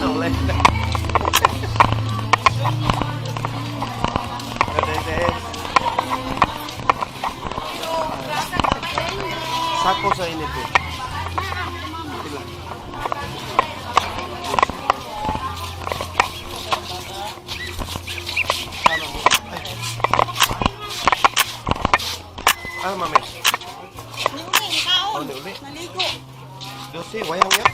Naulay na. Sako sa init eh. Pila. Ah, mami. Uli, kaon. Uli. Naligo. Dosi, wayang yan.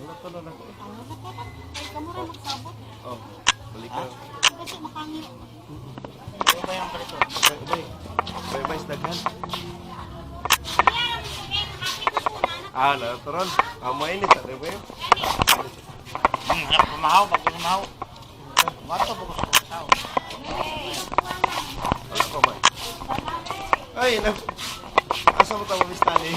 Wala pa na lang. Ay, kamura magsabot. Oh, balik ka. Kasi makangit. Bay, daghan. Ah, natural. Mainit, ano ba yun? Anak pumahaw, pag pumahaw. Wato po gusto pumahaw. Ano ka ba? Ay, asa mo tayo mistani?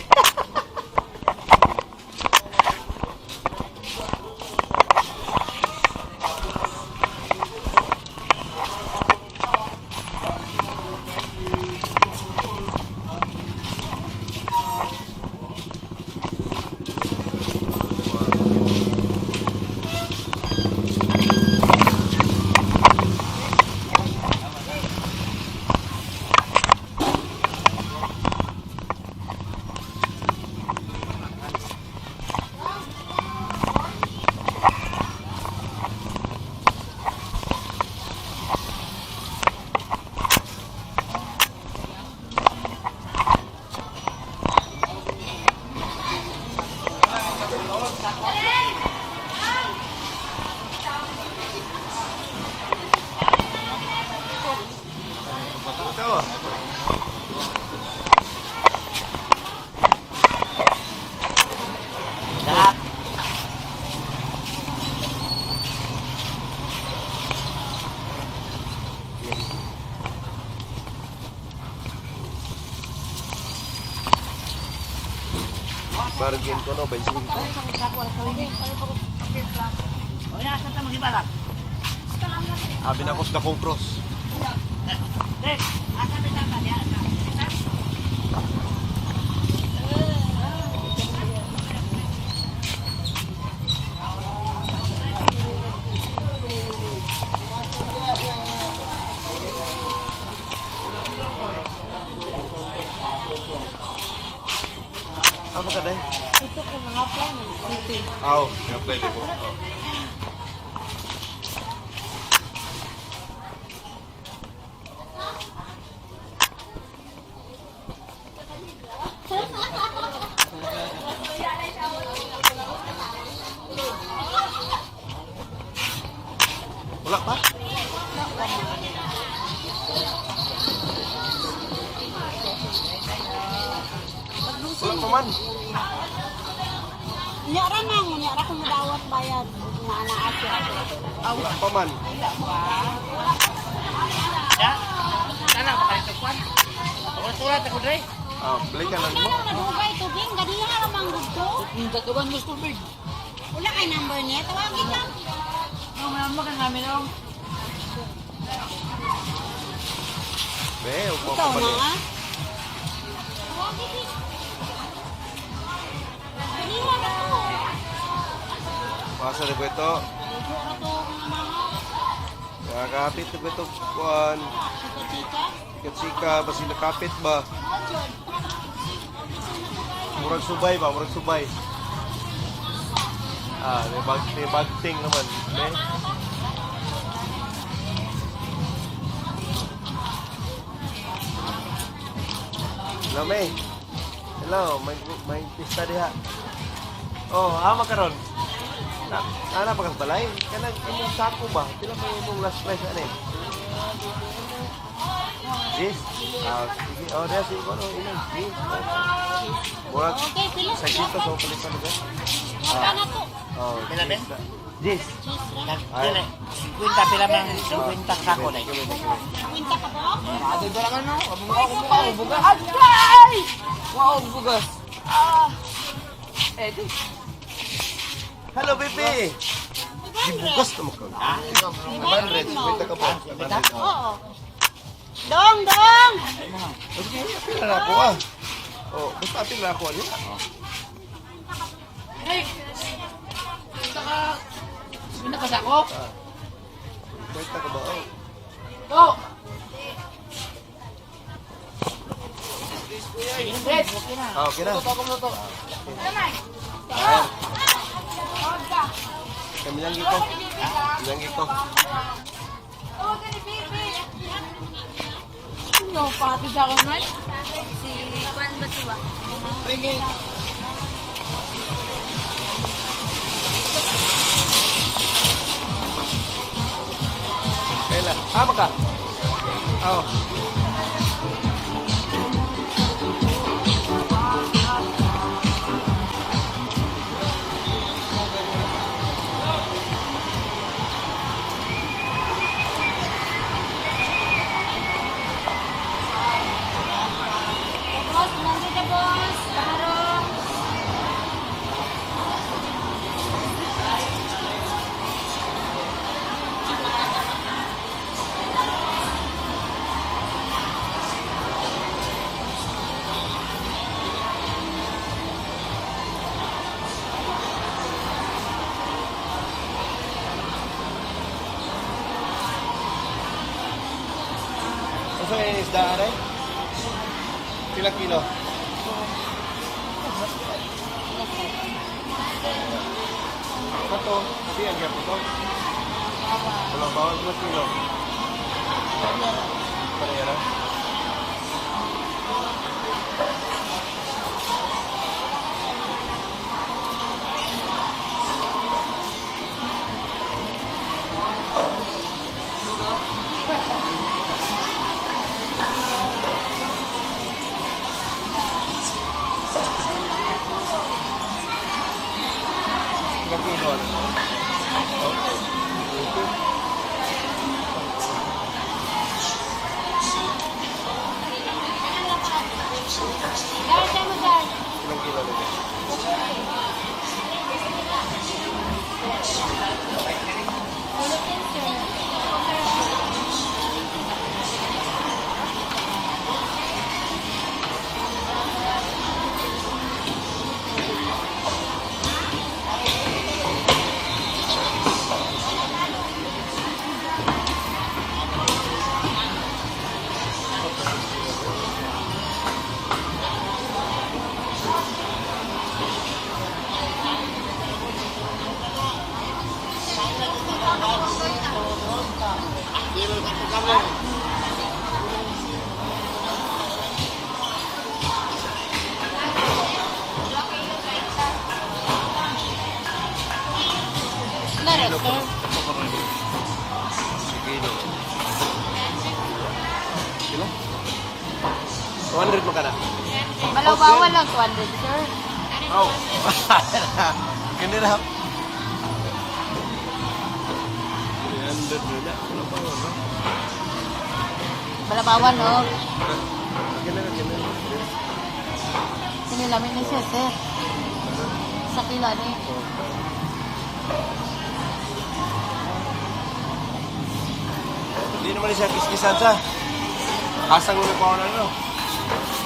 Ikaw ah. Lahat. Bargain ko no, bensin ko. O yan, saan tayo mag-ibalak? Abi na ko sa dakong cross. Dek, asa na lang ba? Yan. Ano ka dahil? Ito ko mga plan. Ito. Aw, yung pwede po. Oh. Wala pa? Wala pa man. Nyara nang, nyara ko madawat bayad. Nga anak ako. Wala pa man. Ya? Sana ba kayo tagpuan? Surat ako, Dre. Ah, balik ka lang mo. Ano nadugay ito, Ging? Gadiya ka namang gusto. Tatugan mo sa tubig. Wala kay number niya. Tawagin lang. Ang mga namin ang Be, huwag mo Ikaw pa na, balik. ah. Tawagin din. Gadiya na to. Pasa na ko ito. Ligo na to, mga mga. Nakakapit na ko ito. Kuhan. Chika-chika. Sikat-sika. Basi nakapit ba? Mojod. Murag subay ba? Murag subay. Ah, may bagting naman. Be. Hello, May. Hello, may pista diha. Oh, ama karon. Ana pa kang balay? Kanang imong sako ba? Pila pa imong last price ani? Yes. Ah, sige. Oh, dia si kono ilang. Yes. Murag Okay, pila sa kita so palitan ba? Wala na to. Oh, Pila, Ben? yes. Cheese lang. Dili. Kwinta pila man. Kwinta sako na. Kwinta ka ba? Ado ba lang ano? Ako bugas. Agay! Wow, bugas. Eh, di. Hello, baby. Gibugas na mo ka. Ah, 100. Wait ka po. Oo. Dong, dong! Okay, pila na ako ah. Oh, basta apil na ako niya. Hey! Minta ka sakop? Bait ka ba? Oh. Go! Yes, okay na. Ah, okay na. Luto ako, luto. Ayan. Kami lang ito. Lang ito. No, pati sa akin man. Si Juan ba siya? Kailan? Hama ka? Oh. Boss, nandito boss. Barong. Gusto kayo yung isda, aray? Ilang kilo? Ito, hindi ang gapo ito. Walang bawal, ilang kilo? Parehara. Ilang kilo? Dahil tayo mo dyan. Ilang kilo nito? Ulitin, sir. Kilo po. Kilo. Kilo? 200 mo ka na? Malawawan lang 200, sir. Oh. Ganun na. 300 na. Ano ba yun? Malawawan, no? Ganun. Sinilamin na siya, sir. Sa kila ni. Hindi naman siya kiskisan sa. Hasang ulo pa ako na ano.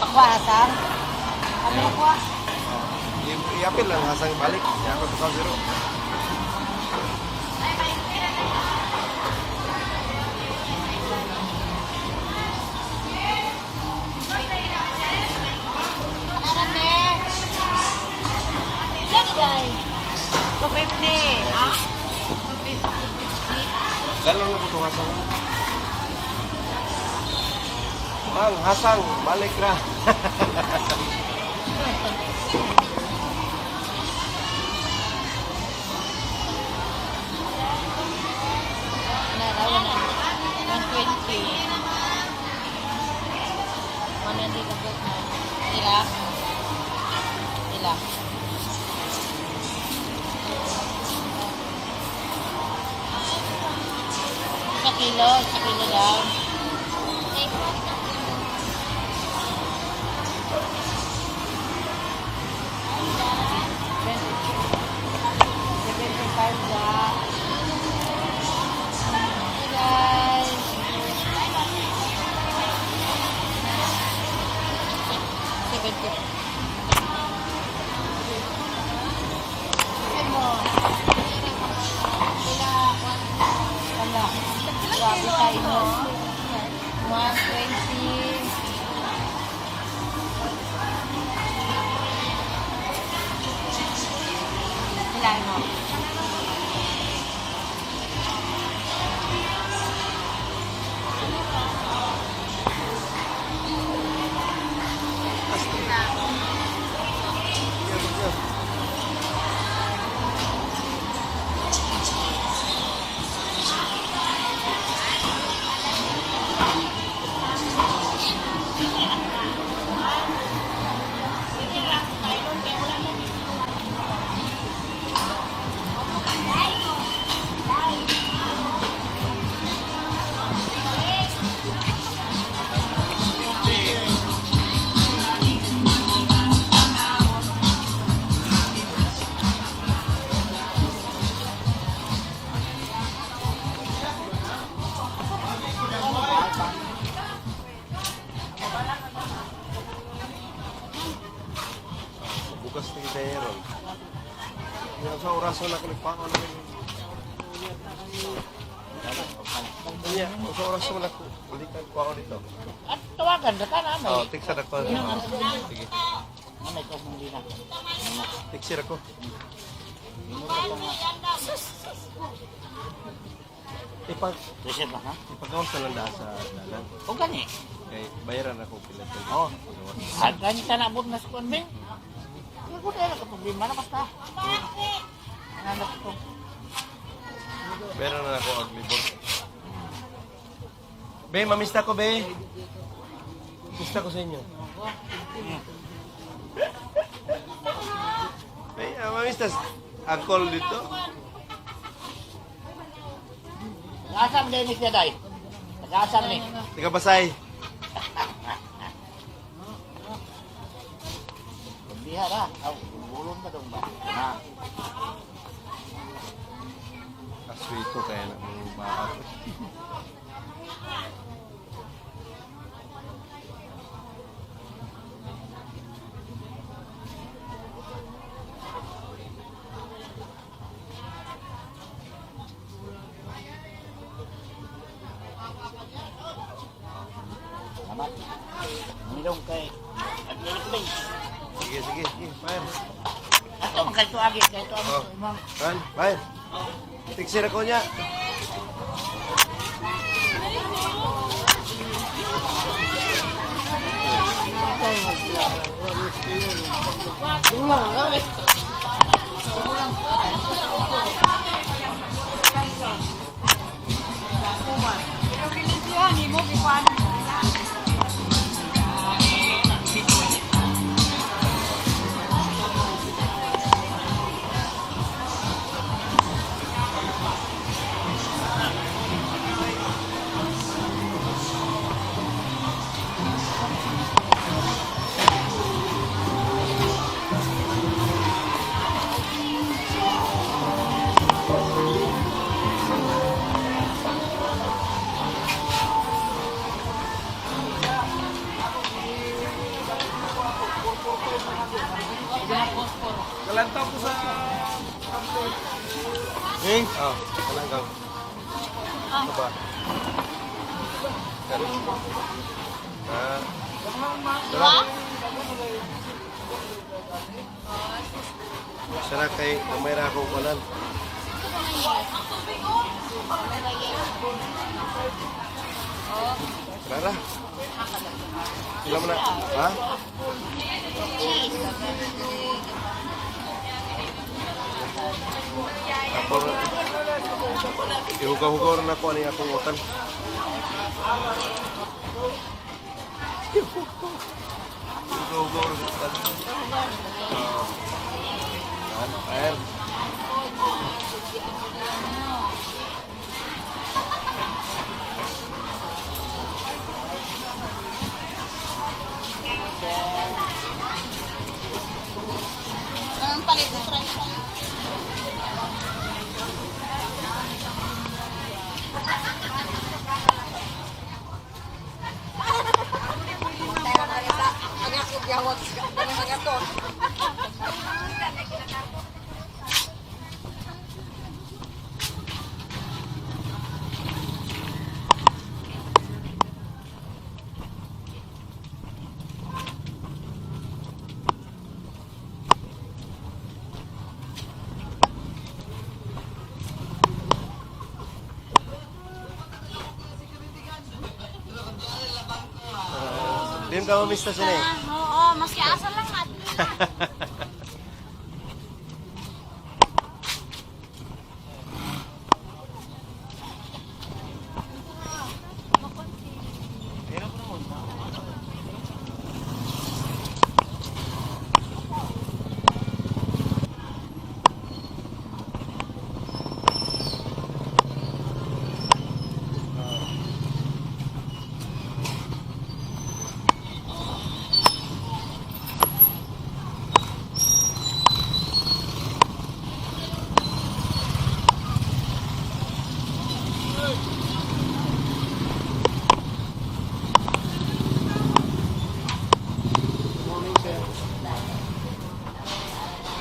Pakwa, sir. Ano pakwa? Iapil lang, hasang balik. Iapil pa sa zero. Ano ne? Lagi guys. 250. Ah? 250. Dalang na po itong hasang. Mang, hasang, balik na. Narawan na. 120. Mana di kabut na. Nila. Nila. Sa kilo daw. Guys. 70. dahil mo. Bukas na kita ron. Yung sa oras na nagpako na rin. Iya, sa oras na balikan ko ako dito. At tawagan, data na Oh, may. tiksir ako. Sige. May ko mong dina. Tiksir ako. Reset ba ha? Ipagawas na lang daan sa dalan. O gani. Kay bayaran ako pila. Oo. At gani ka naabot na sa konbing. Kaya ko na problema na basta. Anak ko. Bayaran na ako ang libor. Be, mamista ko, be. Mista ko sa inyo. Be, mamista. Ang call dito. Nag-asam din ni siya day. Nag-asam ni. Tiga Pasay. Biha ra. Aw, bulon ka dong ba? Na. Aswito kaya na mga bahat. Salamat. Nilong kay Agilipin. Sige, sige, sige. Fire. Ato man kay tuagi kay tuagi Oh. imong. Kan, fire. Tiksir ako niya. Pero kinisihan, mo gipan. Kalantaw ko sa... Eh? Oh, kalanggang. Ano ba? Sarap. Sarap kay kamera ako kanan. Rara. Sila mo na. Ha? Tapos, ihugaw-hugaw rin ako ano yung akong utan. Ihugaw-hugaw rin utan. Ayan. Anong palit ng french fries? Tayo na rin sa agak ibyawag sa mga to. ka mamista siya eh. Oo, maski asa lang natin. Morning, sir.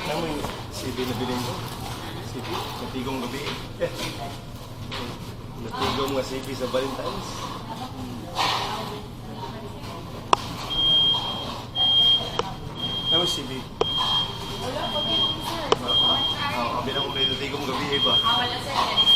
Alam mo yung CD na bilhin mo? CD? Natigong gabi. Natigong nga CD sa Valentine's. Alam mo yung CD? Wala pa bilhin, sir. Bilang mo na natigong gabi, ba? Wala, sir.